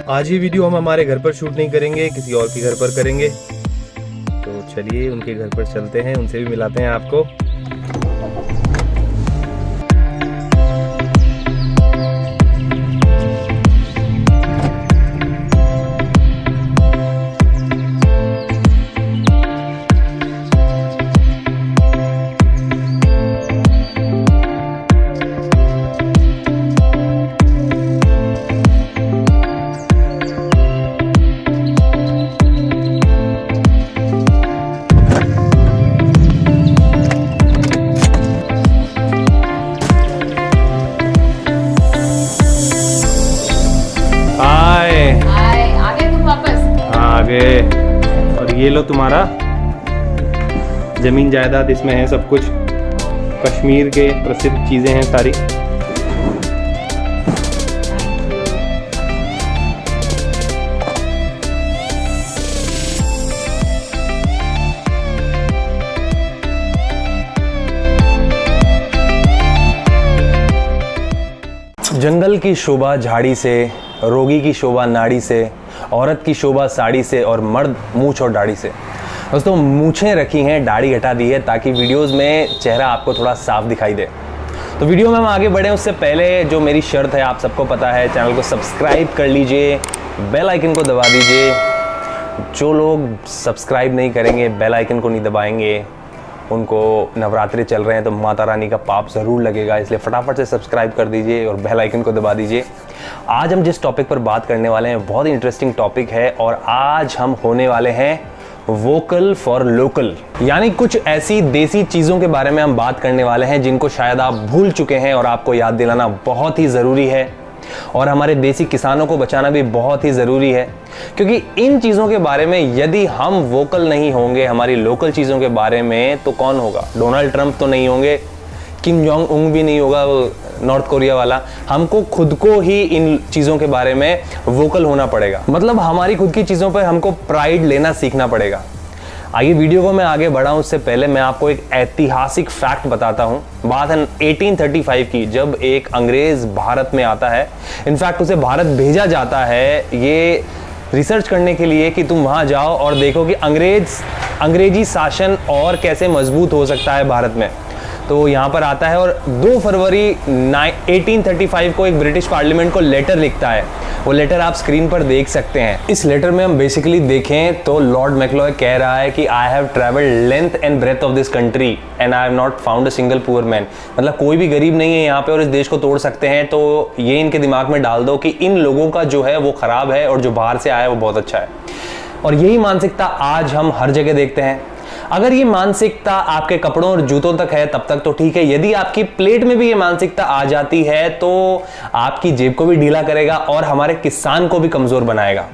आज ये वीडियो हम हमारे घर पर शूट नहीं करेंगे, किसी और के घर पर करेंगे। तो चलिए उनके घर पर चलते हैं, उनसे भी मिलाते हैं आपको। और ये लो तुम्हारा जमीन जायदाद, इसमें है सब कुछ, कश्मीर के प्रसिद्ध चीजें हैं सारी। जंगल की शोभा झाड़ी से, रोगी की शोभा नाड़ी से, औरत की शोभा साड़ी से और मर्द मूंछ और दाढ़ी से। दोस्तों मूंछें रखी हैं, दाढ़ी हटा दी है ताकि वीडियोस में चेहरा आपको थोड़ा साफ दिखाई दे। तो वीडियो में हम आगे बढ़े उससे पहले जो मेरी शर्त है आप सबको पता है, चैनल को सब्सक्राइब कर लीजिए, बेल आइकन को दबा दीजिए। जो लोग सब्सक्राइब नहीं करेंगे, बेल आइकन को नहीं दबाएंगे, उनको नवरात्रे चल रहे हैं तो माता रानी का पाप ज़रूर लगेगा, इसलिए फटाफट से सब्सक्राइब कर दीजिए और बेल आइकन को दबा दीजिए। आज हम जिस टॉपिक पर बात करने वाले हैं बहुत ही इंटरेस्टिंग टॉपिक है और आज हम होने वाले हैं वोकल फॉर लोकल, यानी कुछ ऐसी देसी चीज़ों के बारे में हम बात करने वाले हैं जिनको शायद आप भूल चुके हैं और आपको याद दिलाना बहुत ही ज़रूरी है। और हमारे देसी किसानों को बचाना भी बहुत ही ज़रूरी है, क्योंकि इन चीज़ों के बारे में यदि हम वोकल नहीं होंगे हमारी लोकल चीज़ों के बारे में तो कौन होगा? डोनाल्ड ट्रंप तो नहीं होंगे, किम जोंग उंग भी नहीं होगा नॉर्थ कोरिया वाला। हमको खुद को ही इन चीज़ों के बारे में वोकल होना पड़ेगा, मतलब हमारी खुद की चीज़ों पर हमको प्राइड लेना सीखना पड़ेगा। आइए वीडियो को मैं आगे बढ़ाऊं उससे पहले मैं आपको एक ऐतिहासिक फैक्ट बताता हूं। बात है 1835 की, जब एक अंग्रेज भारत में आता है। इनफैक्ट उसे भारत भेजा जाता है ये रिसर्च करने के लिए कि तुम वहां जाओ और देखो कि अंग्रेजी शासन और कैसे मजबूत हो सकता है भारत में। तो यहाँ पर आता है और 2 फरवरी 1835 को एक ब्रिटिश पार्लियामेंट को लेटर लिखता है। वो लेटर आप स्क्रीन पर देख सकते हैं। इस लेटर में हम बेसिकली देखें तो लॉर्ड मैक्लॉय कह रहा है कि I have travelled length and breadth of this country and I have not found a single poor man. मतलब कोई भी गरीब नहीं है यहाँ पे और इस देश को तोड़ सकते हैं। तो ये इनके दिमाग में डाल दो कि इन लोगों का जो है वो खराब है और जो बाहर से आया है वो बहुत अच्छा है। और यही मानसिकता आज हम हर जगह देखते हैं। अगर ये मानसिकता आपके कपड़ों और जूतों तक है तब तक तो ठीक है, यदि आपकी प्लेट में भी ये मानसिकता आ जाती है तो आपकी जेब को भी ढीला करेगा और हमारे किसान को भी कमजोर बनाएगा।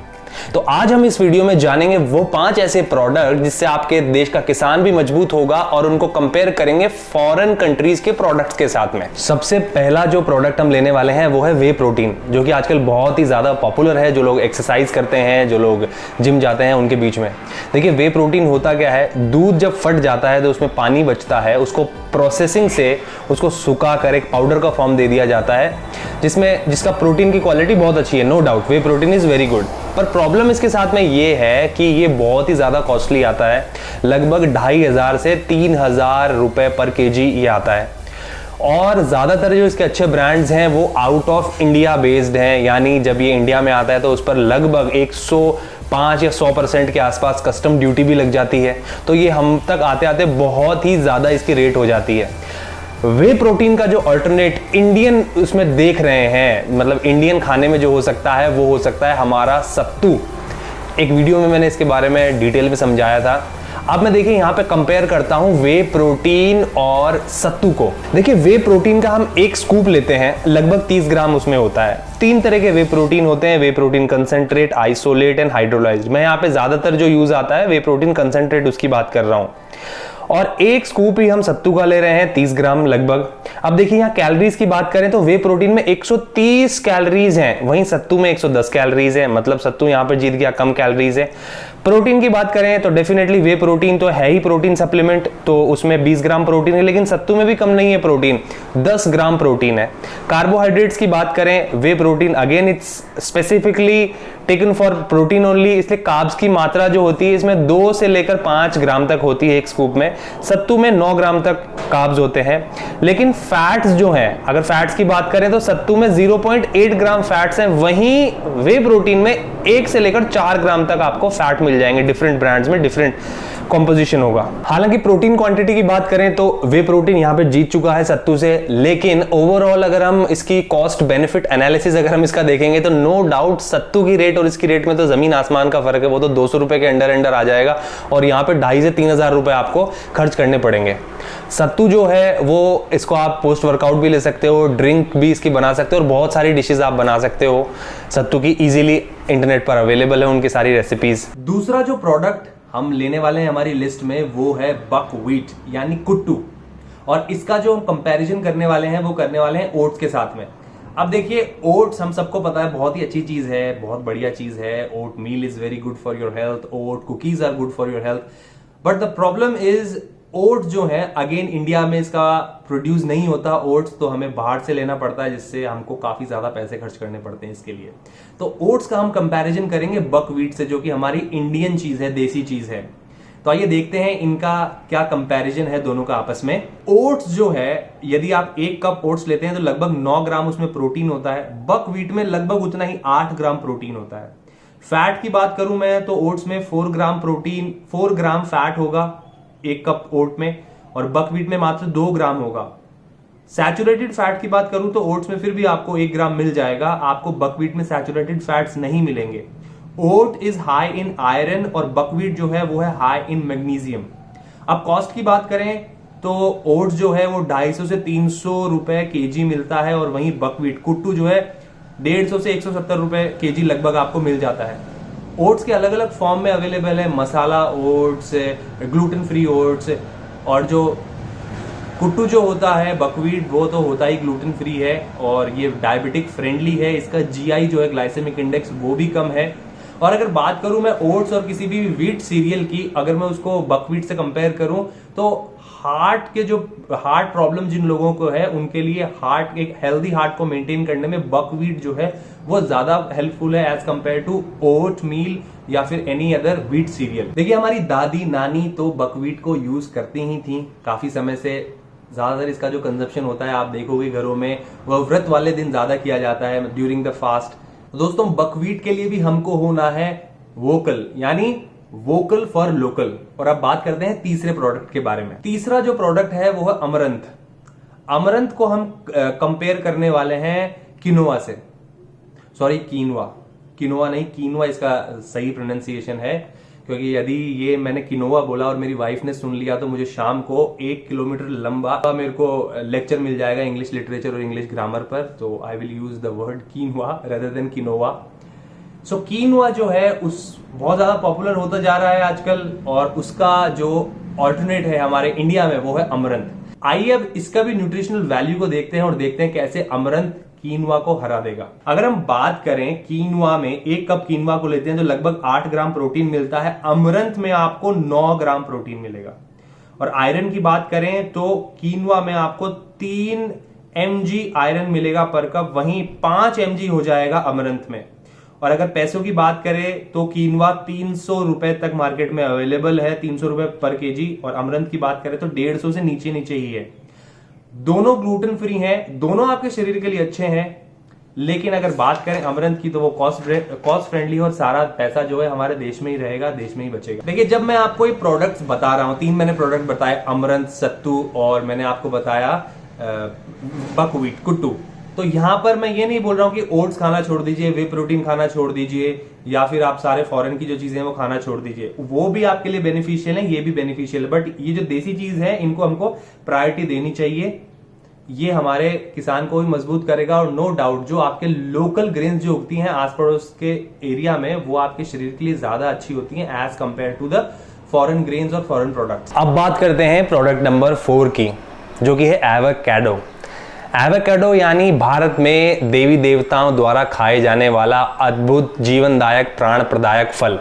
तो आज हम इस वीडियो में जानेंगे वो 5 ऐसे प्रोडक्ट जिससे आपके देश का किसान भी मजबूत होगा और उनको कंपेयर करेंगे फॉरेन कंट्रीज के प्रोडक्ट्स के साथ में। सबसे पहला जो प्रोडक्ट हम लेने वाले हैं वो है वे प्रोटीन, जो कि आजकल बहुत ही ज्यादा पॉपुलर है। जो लोग एक्सरसाइज करते हैं, जो लोग जिम जाते हैं, उनके बीच में देखिए वे प्रोटीन होता क्या है। दूध जब फट जाता है तो उसमें पानी बचता है, उसको प्रोसेसिंग से उसको सुखा कर एक पाउडर का फॉर्म दे दिया जाता है जिसका प्रोटीन की क्वालिटी बहुत अच्छी है। No doubt whey protein is very good, पर प्रॉब्लम इसके साथ में ये है कि ये बहुत ही ज़्यादा कॉस्टली आता है। लगभग 2500 से 3000 रुपए पर केजी ये आता है। और ज़्यादातर जो इसके अच्छे ब्रांड्स हैं वो आउट ऑफ इंडिया बेस्ड हैं, यानी जब ये इंडिया में आता है तो उस पर लगभग 105 या 100% के आसपास कस्टम ड्यूटी भी लग जाती है। तो ये हम तक आते आते बहुत ही ज़्यादा इसकी रेट हो जाती है। वे प्रोटीन का जो अल्टरनेट इंडियन उसमें देख रहे हैं, मतलब इंडियन खाने में जो हो सकता है वो हो सकता है हमारा सत्तू। एक वीडियो में मैंने इसके बारे में डिटेल में समझाया था। अब मैं देखिए यहाँ पे कंपेयर करता हूँ वे प्रोटीन और सत्तू को। देखिए वे प्रोटीन का हम एक स्कूप लेते हैं, लगभग 30 ग्राम उसमें होता है। 3 तरह के वे प्रोटीन होते हैं, वे protein concentrate, isolate and hydrolysed. मैं यहाँ पे ज्यादातर जो यूज आता है वे प्रोटीन कंसेंट्रेट उसकी बात कर रहा हूँ। और एक स्कूप ही हम सत्तू का ले रहे हैं, 30 ग्राम लगभग। अब देखिए यहाँ कैलोरीज की बात करें तो वे प्रोटीन में 130 कैलोरीज हैं, वहीं सत्तू में 110 कैलोरीज है। मतलब सत्तू यहाँ पर जीत गया, कम कैलोरीज है। प्रोटीन की बात करें तो डेफिनेटली वे प्रोटीन तो है ही प्रोटीन सप्लीमेंट, तो उसमें 20 ग्राम प्रोटीन है, लेकिन सत्तू में भी कम नहीं है प्रोटीन, 10 ग्राम प्रोटीन है। कार्बोहाइड्रेट्स की बात करें, वे protein again it's specifically taken for protein only, इसलिए कार्ब्स की मात्रा जो होती है इसमें 2 से लेकर 5 ग्राम तक होती है एक स्कूप में। सत्तू में 9 ग्राम तक कार्ब्स होते हैं। लेकिन फैट्स जो हैं, अगर फैट्स की बात करें तो सत्तू में 0.8 ग्राम फैट्स हैं, वहीं वे प्रोटीन में 1 से लेकर 4 ग्राम तक आपको फैट मिल जाएंगे। डिफरेंट ब्रांड्स में डिफरेंट कॉम्पोजिशन होगा। हालांकि प्रोटीन क्वांटिटी की बात करें तो वे प्रोटीन यहां पे जीत चुका है सत्तू से, लेकिन ओवरऑल अगर हम इसकी कॉस्ट बेनिफिट एनालिसिस अगर हम इसका देखेंगे तो नो डाउट सत्तू की रेट और इसकी रेट में तो जमीन आसमान का फर्क है। वो तो 200 रुपए के अंडर आ जाएगा और यहाँ पे 2,500 से 3,000 रुपए आपको खर्च करने पड़ेंगे। सत्तू जो है वो इसको आप पोस्ट वर्कआउट भी ले सकते हो, ड्रिंक भी इसकी बना सकते हो और बहुत सारी डिशेस आप बना सकते हो सत्तू की। इजीली इंटरनेट पर अवेलेबल है उनकी सारी रेसिपीज। दूसरा जो प्रोडक्ट हम लेने वाले हैं हमारी लिस्ट में वो है बकव्हीट यानी कुट्टू, और इसका जो हम कंपैरिजन करने वाले हैं वो करने वाले हैं ओट्स के साथ में। अब देखिए, ओट्स हम सबको पता है बहुत ही अच्छी चीज है, बहुत बढ़िया चीज है। Oatmeal is very good for your health, oat cookies are good for your health, but the problem is oats जो है अगेन इंडिया में इसका प्रोड्यूस नहीं होता ओट्स, तो हमें बाहर से लेना पड़ता है, जिससे हमको काफी ज्यादा पैसे खर्च करने पड़ते हैं इसके लिए। तो ओट्स का हम कंपैरिजन करेंगे बकव्हीट से, जो कि हमारी इंडियन चीज है, देसी चीज है। तो आइए देखते हैं इनका क्या कंपैरिजन है दोनों का आपस में। ओट्स जो है, यदि आप 1 कप ओट्स लेते हैं तो लगभग 9 ग्राम उसमें प्रोटीन होता है। बकव्हीट में लगभग उतना ही 8 ग्राम प्रोटीन होता है। फैट की बात करूं मैं तो ओट्स में 4 ग्राम प्रोटीन, 4 ग्राम फैट होगा 1 कप ओट में, और बकव्हीट में मात्र 2 ग्राम होगा। सैचुरेटेड फैट की बात करूं तो ओट्स में फिर भी आपको 1 ग्राम मिल जाएगा, आपको बकव्हीट में सैचुरेटेड फैट्स नहीं मिलेंगे। ओट इज हाई इन आयरन और बकव्हीट जो है वो है हाई इन मैग्नीशियम। अब कॉस्ट की बात करें तो ओट्स जो है वो 250 से 300 रुपए केजी मिलता है, और वहीं बकव्हीट कुट्टू जो है 150 से 170 रुपए केजी लगभग आपको मिल जाता है। ओट्स के अलग अलग फॉर्म में अवेलेबल है, मसाला ओट्स, ग्लूटेन फ्री ओट्स, और जो कुट्टू जो होता है बकव्हीट वो तो होता ही ग्लूटेन फ्री है और ये डायबिटिक फ्रेंडली है। इसका जीआई जो है ग्लाइसेमिक इंडेक्स वो भी कम है। और अगर बात करूं मैं ओट्स और किसी भी व्हीट सीरियल की, अगर मैं उसको बकव्हीट से कंपेयर करूं तो हार्ट प्रॉब्लम जिन लोगों को है उनके लिए एक हेल्दी हार्ट को मेंटेन करने में बकव्हीट जो है वो ज्यादा हेल्पफुल है एज कंपेयर टू ओट मील या फिर एनी अदर व्हीट सीरियल। देखिए, हमारी दादी नानी तो बकव्हीट को यूज करती ही थी काफी समय से। ज्यादातर इसका जो कंजप्शन होता है आप देखोगे घरों में वह व्रत वाले दिन ज्यादा किया जाता है, ड्यूरिंग द फास्ट। दोस्तों, बकव्हीट के लिए भी हमको होना है वोकल, यानी वोकल फॉर लोकल। और अब बात करते हैं तीसरे प्रोडक्ट के बारे में। तीसरा जो प्रोडक्ट है वो है अमरंथ। अमरंथ को हम कंपेयर करने वाले हैं किनोआ से, सॉरी किनोआ नहीं, कीनवा इसका सही प्रोनाउंसिएशन है, क्योंकि यदि ये मैंने किनोवा बोला और मेरी वाइफ ने सुन लिया तो मुझे शाम को 1 किलोमीटर लंबा मेरे को लेक्चर मिल जाएगा इंग्लिश लिटरेचर और इंग्लिश ग्रामर पर। तो I will use the word quinoa rather than quinoa. So quinoa जो है उस बहुत ज्यादा पॉपुलर होता जा रहा है आजकल, और उसका जो ऑल्टरनेट है हमारे इंडिया में वो है अमरंथ। आइए अब इसका भी न्यूट्रिशनल वैल्यू को देखते हैं और देखते हैं कैसे अमरंथ कीनवा को हरा देगा। अगर हम बात करें कीनवा में, 1 कप कीनवा को लेते हैं तो लगभग 8 ग्राम प्रोटीन मिलता है। अमरंथ में आपको 9 ग्राम प्रोटीन मिलेगा। और आयरन की बात करें तो कीनवा में आपको 3 mg आयरन मिलेगा पर कप, वहीं 5 mg हो जाएगा अमरंथ में। और अगर पैसों की बात करें तो कीनवा 300 रुपए तक मार्केट में अवेलेबल है, 300 रुपए पर केजी। और अमरंथ की बात करें तो 150 से नीचे ही है। दोनों ग्लूटेन फ्री हैं, दोनों आपके शरीर के लिए अच्छे हैं, लेकिन अगर बात करें अमरंथ की तो वो कॉस्ट फ्रेंडली और सारा पैसा जो है हमारे देश में ही रहेगा, देश में ही बचेगा। देखिए, जब मैं आपको ये प्रोडक्ट्स बता रहा हूं, 3 मैंने प्रोडक्ट बताए, अमरंथ, सत्तू और मैंने आपको बताया बकव्हीट कुट्टू। तो यहां पर मैं ये नहीं बोल रहा हूं कि ओट्स खाना छोड़ दीजिए, वे प्रोटीन खाना छोड़ दीजिए, या फिर आप सारे फॉरेन की जो चीजें हैं वो खाना छोड़ दीजिए। वो भी आपके लिए बेनिफिशियल है, ये भी बेनिफिशियल है, बट ये जो देसी चीज है इनको हमको प्रायोरिटी देनी चाहिए। ये हमारे किसान को भी मजबूत करेगा, और नो डाउट जो आपके लोकल ग्रेन्स जो उगती हैं आस पड़ोस के एरिया में वो आपके शरीर के लिए ज्यादा अच्छी होती हैं as compare to the foreign grains और फॉरेन प्रोडक्ट्स। अब बात करते हैं प्रोडक्ट नंबर 4 की, जो कि है एवोकाडो। एवोकाडो यानी भारत में देवी देवताओं द्वारा खाए जाने वाला अद्भुत जीवनदायक प्राण प्रदायक फल।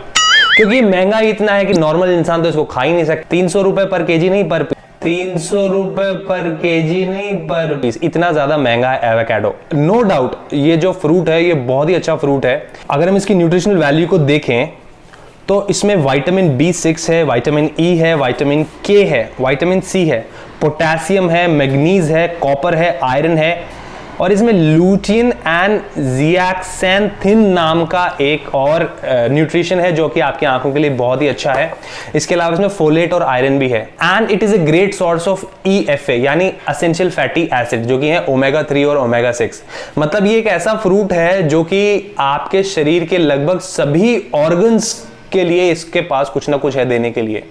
क्योंकि महंगा इतना है कि नॉर्मल इंसान तो इसको खा ही नहीं सकता। 300 रुपए पर केजी नहीं, पर 300 रुपए पर केजी नहीं, पर पीस, इतना ज्यादा महंगा है एवोकाडो। नो डाउट ये जो फ्रूट है ये बहुत ही अच्छा फ्रूट है। अगर हम इसकी न्यूट्रिशनल वैल्यू को देखें तो इसमें विटामिन B6 है, विटामिन E है, विटामिन K है, विटामिन C है, पोटेशियम है, मैग्नीज है, कॉपर है, आयरन है, और इसमें लूटियन एंड जियाक्सैंथिन नाम का एक और न्यूट्रिशन है जो कि आपकी आंखों के लिए बहुत ही अच्छा है। इसके अलावा इसमें फोलेट और आयरन भी है। And it is a great source of EFA यानी एसेंशियल फैटी एसिड, जो कि है ओमेगा 3 और ओमेगा 6। मतलब ये एक ऐसा फ्रूट है जो कि आपके शरीर के लगभग सभी ऑर्गन्स के लिए इसके पास कुछ ना कुछ है देने के लिए।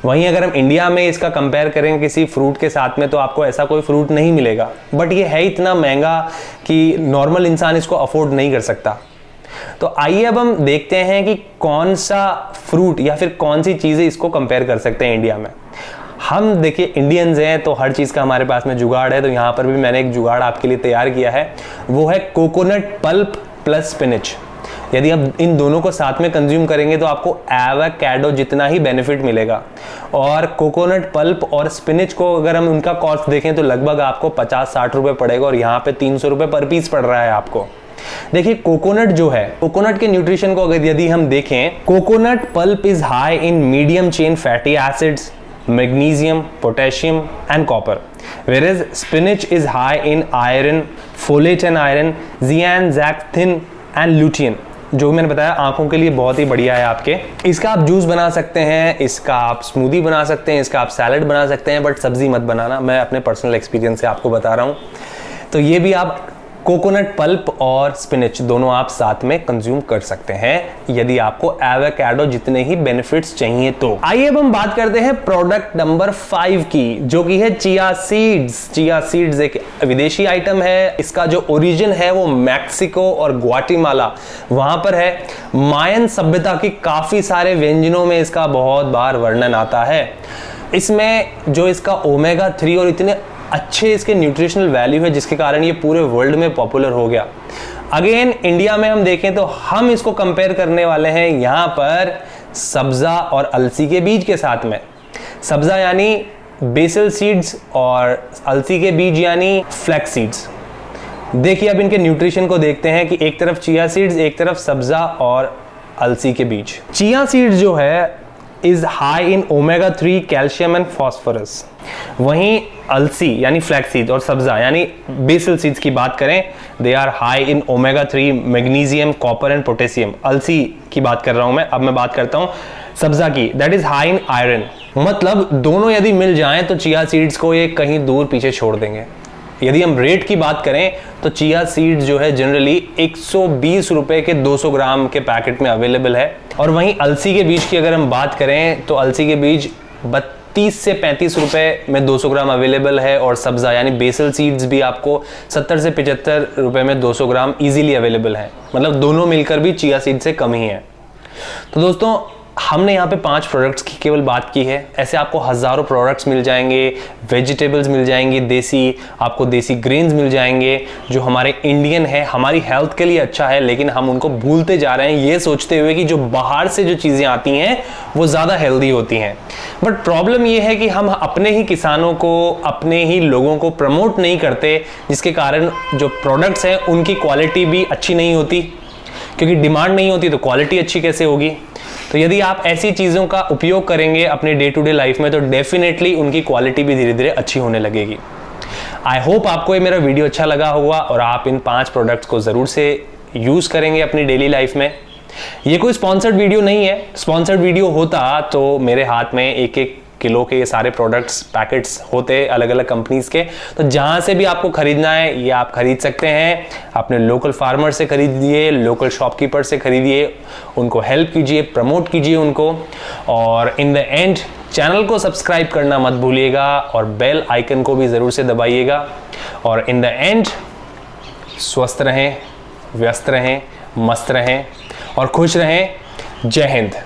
वहीं अगर हम इंडिया में इसका कंपेयर करें किसी फ्रूट के साथ में तो आपको ऐसा कोई फ्रूट नहीं मिलेगा, बट ये है इतना महंगा कि नॉर्मल इंसान इसको अफोर्ड नहीं कर सकता। तो आइए अब हम देखते हैं कि कौन सा फ्रूट या फिर कौन सी चीज़ें इसको कंपेयर कर सकते हैं इंडिया में। हम देखिए इंडियंस हैं तो हर चीज़ का हमारे पास में जुगाड़ है, तो यहाँ पर भी मैंने एक जुगाड़ आपके लिए तैयार किया है, वो है कोकोनट पल्प प्लस स्पिनच। यदि आप इन दोनों को साथ में कंज्यूम करेंगे तो आपको एवोकाडो जितना ही बेनिफिट मिलेगा। और कोकोनट पल्प और स्पिनच को अगर हम उनका कॉस्ट देखें तो लगभग आपको 50-60 रुपए पड़ेगा, और यहाँ पे 300 रुपए पर पीस पड़ रहा है आपको। देखिए कोकोनट जो है, कोकोनट के न्यूट्रिशन को अगर यदि हम देखें, coconut pulp is high in medium chain fatty acids, magnesium, potassium and copper, whereas spinach is high in iron, folate and iron, zeaxanthin and lutein, जो मैंने बताया आंखों के लिए बहुत ही बढ़िया है आपके। इसका आप जूस बना सकते हैं, इसका आप स्मूदी बना सकते हैं, इसका आप सैलड बना सकते हैं, बट सब्जी मत बनाना, मैं अपने पर्सनल एक्सपीरियंस से आपको बता रहा हूँ। तो ये भी आप कोकोनट पल्प और स्पिनच दोनों आप साथ में कंज्यूम कर सकते हैं यदि आपको एवोकाडो जितने ही बेनिफिट्स चाहिए तो। आइए अब हम बात करते हैं प्रोडक्ट नंबर 5 की, जो कि है चिया सीड्स। चिया सीड्स एक विदेशी आइटम है, इसका जो ओरिजिन है वो मैक्सिको और ग्वाटेमाला वहां पर है। मायन सभ्यता की काफी सारे व्यंजनों में इसका बहुत बार वर्णन आता है। इसमें जो इसका ओमेगा 3 और इतने अच्छे इसके न्यूट्रिशनल वैल्यू है जिसके कारण ये पूरे वर्ल्ड में पॉपुलर हो गया। अगेन इंडिया में हम देखें तो हम इसको कंपेयर करने वाले हैं यहाँ पर सब्जा और अलसी के बीज के साथ में। सब्जा यानी बेसल सीड्स और अलसी के बीज यानी फ्लैक्स सीड्स। देखिए अब इनके न्यूट्रिशन को देखते हैं कि एक तरफ चिया सीड्स, एक तरफ सब्जा और अलसी के बीज। चिया सीड्स जो है is high in omega 3, calcium and phosphorus. वहीं अलसी यानी फ्लैक्स सीड और सब्जा यानी बेसल सीड्स की बात करें, they are high in omega 3, magnesium, copper and potassium. अलसी की बात कर रहा हूं मैं, अब मैं बात करता हूं सब्जा की, that is high in iron. मतलब दोनों यदि मिल जाएं तो चिया सीड्स को ये कहीं दूर पीछे छोड़ देंगे। यदि हम रेट की बात करें तो चिया सीड्स जो है जनरली 120 रुपए के 200 ग्राम के पैकेट में अवेलेबल है। और वहीं अलसी के बीज की अगर हम बात करें तो अलसी के बीज 32 से 35 रुपए में 200 ग्राम अवेलेबल है। और सब्जा यानी बेसल सीड्स भी आपको 70 से 75 रुपए में 200 ग्राम इजीली अवेलेबल है। मतलब दोनों मिलकर भी चिया सीड से कम ही है। तो दोस्तों हमने यहाँ पे 5 प्रोडक्ट्स की केवल बात की है, ऐसे आपको हज़ारों प्रोडक्ट्स मिल जाएंगे, वेजिटेबल्स मिल जाएंगे, देसी आपको देसी ग्रेन्स मिल जाएंगे जो हमारे इंडियन है, हमारी हेल्थ के लिए अच्छा है, लेकिन हम उनको भूलते जा रहे हैं ये सोचते हुए कि जो बाहर से जो चीज़ें आती हैं वो ज़्यादा हेल्दी होती हैं। बट प्रॉब्लम ये है कि हम अपने ही किसानों को, अपने ही लोगों को प्रमोट नहीं करते, जिसके कारण जो प्रोडक्ट्स हैं उनकी क्वालिटी भी अच्छी नहीं होती, क्योंकि डिमांड नहीं होती तो क्वालिटी अच्छी कैसे होगी। तो यदि आप ऐसी चीज़ों का उपयोग करेंगे अपने डे टू डे लाइफ में तो डेफिनेटली उनकी क्वालिटी भी धीरे धीरे अच्छी होने लगेगी। आई होप आपको ये मेरा वीडियो अच्छा लगा होगा और आप इन 5 प्रोडक्ट्स को ज़रूर से यूज़ करेंगे अपनी डेली लाइफ में। ये कोई स्पॉन्सर्ड वीडियो नहीं है, स्पॉन्सर्ड वीडियो होता तो मेरे हाथ में 1-1 किलो के ये सारे प्रोडक्ट्स पैकेट्स होते अलग अलग कंपनीज के। तो जहां से भी आपको खरीदना है ये आप खरीद सकते हैं, अपने लोकल फार्मर से खरीदिए, लोकल शॉपकीपर से खरीदिए, उनको हेल्प कीजिए, प्रमोट कीजिए उनको। और इन द एंड चैनल को सब्सक्राइब करना मत भूलिएगा और बेल आइकन को भी ज़रूर से दबाइएगा। और इन द एंड स्वस्थ रहें, व्यस्त रहें, मस्त रहें और खुश रहें। जय हिंद।